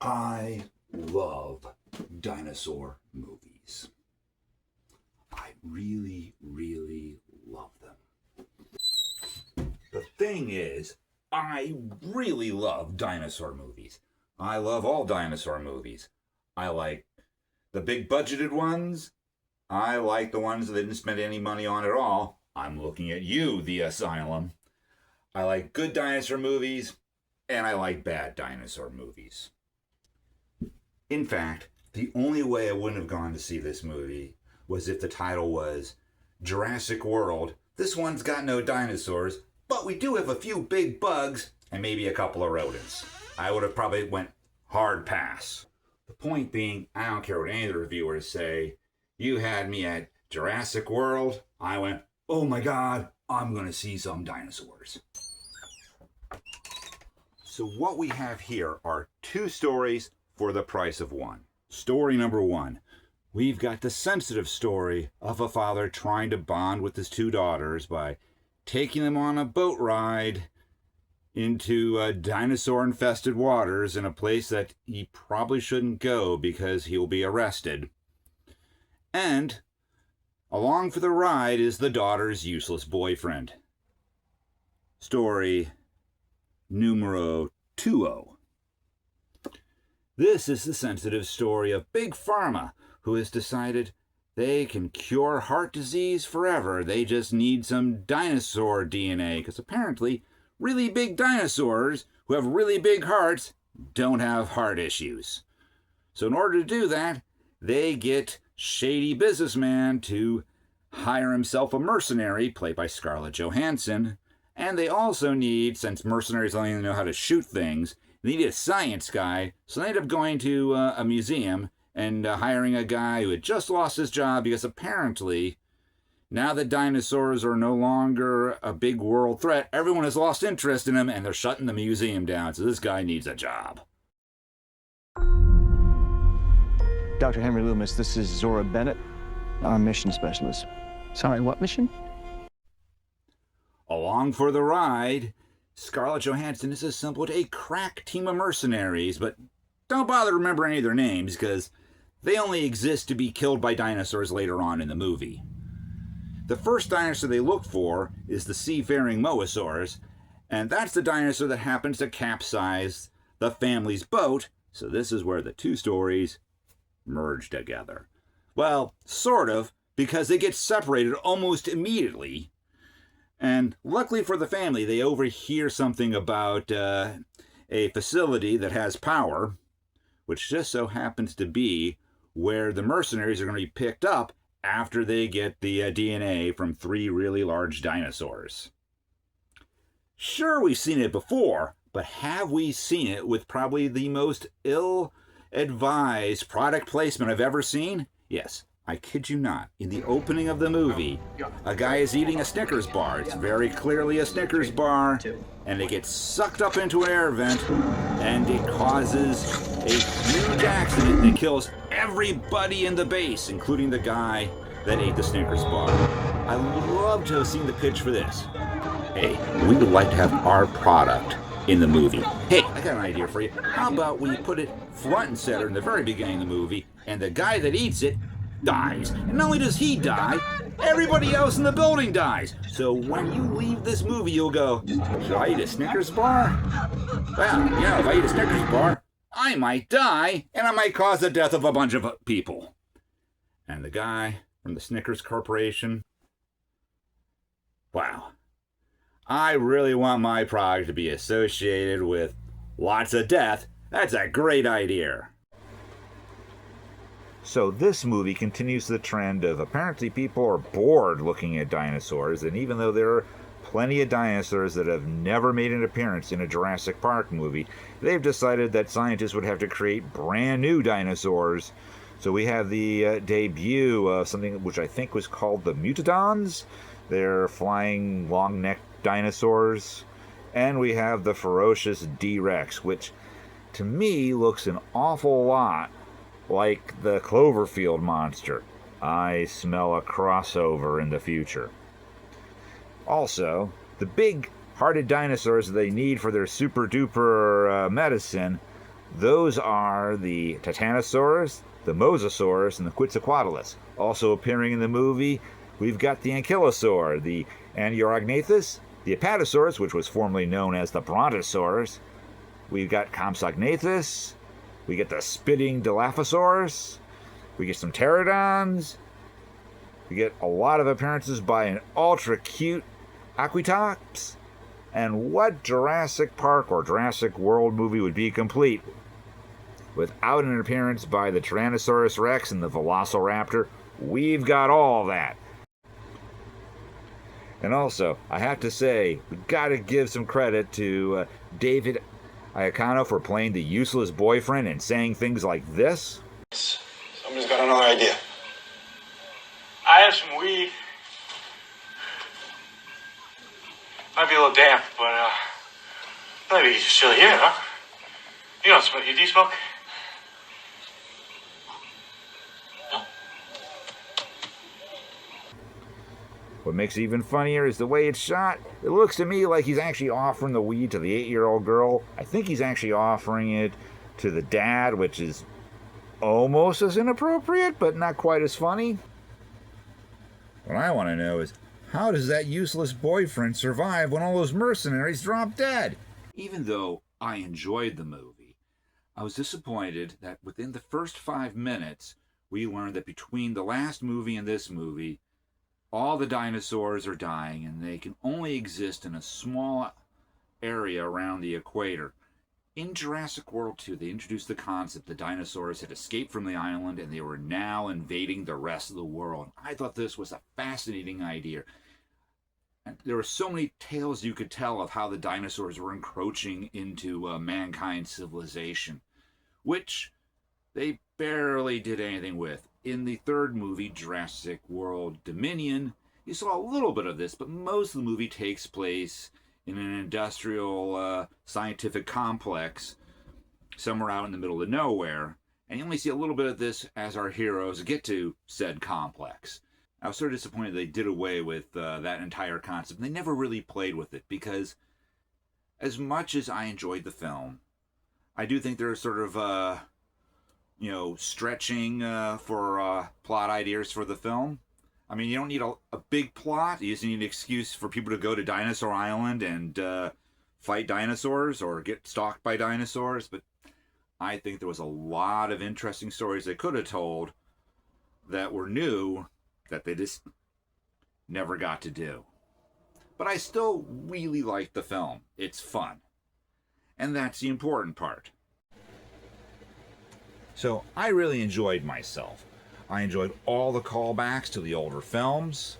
I love dinosaur movies. I really, really love them. The thing is, I really love dinosaur movies. I love all dinosaur movies. I like the big budgeted ones. I like the ones that didn't spend any money on at all. I'm looking at you, the asylum. I like good dinosaur movies, and I like bad dinosaur movies. In fact, the only way I wouldn't have gone to see this movie was if the title was Jurassic World. This one's got no dinosaurs, but we do have a few big bugs and maybe a couple of rodents. I would have probably went hard pass. The point being, I don't care what any of the reviewers say. You had me at Jurassic World. I went, oh my God, I'm going to see some dinosaurs. So what we have here are two stories for the price of one. Story number one. We've got the sensitive story of a father trying to bond with his two daughters by taking them on a boat ride into dinosaur-infested waters in a place that he probably shouldn't go because he'll be arrested. And along for the ride is the daughter's useless boyfriend. Story numero 20. This is the sensitive story of Big Pharma, who has decided they can cure heart disease forever. They just need some dinosaur DNA, because apparently really big dinosaurs who have really big hearts don't have heart issues. So in order to do that, they get shady businessman to hire himself a mercenary, played by Scarlett Johansson. And they also need, since mercenaries only know how to shoot things, they need a science guy. So they end up going to a museum and hiring a guy who had just lost his job because apparently now that dinosaurs are no longer a big world threat, everyone has lost interest in them and they're shutting the museum down. So this guy needs a job. Dr. Henry Loomis, this is Zora Bennett, our mission specialist. Sorry, what mission? Along for the ride, Scarlett Johansson has assembled a crack team of mercenaries, but don't bother to remember any of their names because they only exist to be killed by dinosaurs later on in the movie. The first dinosaur they look for is the seafaring Mosasaurus, and that's the dinosaur that happens to capsize the family's boat, so this is where the two stories merge together. Well, sort of, because they get separated almost immediately. And luckily for the family, they overhear something about a facility that has power, which just so happens to be where the mercenaries are going to be picked up after they get the DNA from 3 really large dinosaurs. Sure, we've seen it before, but have we seen it with probably the most ill-advised product placement I've ever seen? Yes. I kid you not. In the opening of the movie, a guy is eating a Snickers bar. It's very clearly a Snickers bar, and it gets sucked up into an air vent, and it causes a huge accident that kills everybody in the base, including the guy that ate the Snickers bar. I would love to have seen the pitch for this. Hey, we would like to have our product in the movie. Hey, I got an idea for you. How about we put it front and center in the very beginning of the movie, and the guy that eats it dies. And not only does he die, everybody else in the building dies. So when you leave this movie, you'll go, should I eat a Snickers bar? Well, if I eat a Snickers bar, I might die, and I might cause the death of a bunch of people. And the guy from the Snickers Corporation, wow. I really want my product to be associated with lots of death. That's a great idea. So this movie continues the trend of apparently people are bored looking at dinosaurs, and even though there are plenty of dinosaurs that have never made an appearance in a Jurassic Park movie, they've decided that scientists would have to create brand new dinosaurs. So we have the debut of something which I think was called the Mutodons. They're flying long-necked dinosaurs. And we have the ferocious D-Rex, which to me looks an awful lot like the Cloverfield monster. I smell a crossover in the future. Also, the big-hearted dinosaurs they need for their super-duper medicine Those are the Titanosaurus, the Mosasaurus, and the Quetzalcoatlus. Also appearing in the movie, we've got the Ankylosaur, the Anurognathus, the Apatosaurus, which was formerly known as the Brontosaurus. We've got Compsognathus. We get the Spitting Dilophosaurus. We get some pterodons. We get a lot of appearances by an ultra cute Aquitops. And what Jurassic Park or Jurassic World movie would be complete without an appearance by the Tyrannosaurus Rex and the Velociraptor? We've got all that. And also, I have to say, we gotta give some credit to David Iacono for playing the useless boyfriend and saying things like this. Somebody's got another idea. I have some weed. Might be a little damp, but maybe it's still here, huh? You don't smoke. You do smoke? No. What makes it even funnier is the way it's shot. It looks to me like he's actually offering the weed to the 8-year-old girl. I think he's actually offering it to the dad, which is almost as inappropriate, but not quite as funny. What I want to know is, how does that useless boyfriend survive when all those mercenaries drop dead? Even though I enjoyed the movie, I was disappointed that within the first 5 minutes, we learned that between the last movie and this movie, all the dinosaurs are dying and they can only exist in a small area around the equator. In Jurassic World 2, they introduced the concept that dinosaurs had escaped from the island and they were now invading the rest of the world. I thought this was a fascinating idea. And there were so many tales you could tell of how the dinosaurs were encroaching into mankind's civilization, which they barely did anything with. In the third movie, Jurassic World Dominion, you saw a little bit of this, but most of the movie takes place in an industrial scientific complex somewhere out in the middle of nowhere, and you only see a little bit of this as our heroes get to said complex. I was sort of disappointed they did away with that entire concept. They never really played with it, because as much as I enjoyed the film, I do think there are sort of stretching for plot ideas for the film. I mean, you don't need a big plot. You just need an excuse for people to go to Dinosaur Island and fight dinosaurs or get stalked by dinosaurs. But I think there was a lot of interesting stories they could have told that were new that they just never got to do. But I still really like the film. It's fun. And that's the important part. So I really enjoyed myself. I enjoyed all the callbacks to the older films.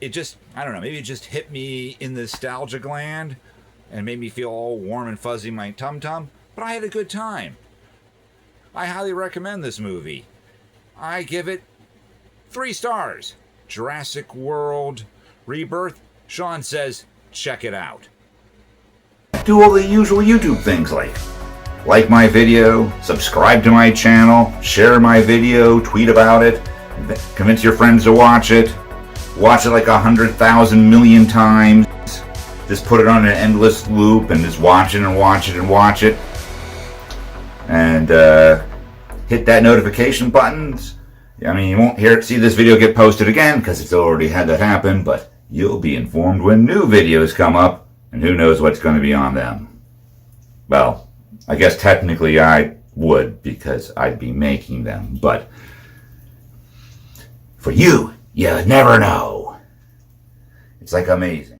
It just, I don't know, maybe it just hit me in the nostalgia gland and made me feel all warm and fuzzy in my tum-tum, but I had a good time. I highly recommend this movie. I give it 3 stars. Jurassic World Rebirth. Sean says, check it out. Do all the usual YouTube things like my video, subscribe to my channel, share my video, tweet about it, convince your friends to watch it like 100,000 million times, just put it on an endless loop and just watch it and watch it and watch it, and hit that notification buttons. I mean, you won't see this video get posted again because it's already had that happen, but you'll be informed when new videos come up, and who knows what's going to be on them. Well, I guess technically I would, because I'd be making them, but for you, you never know. It's like amazing.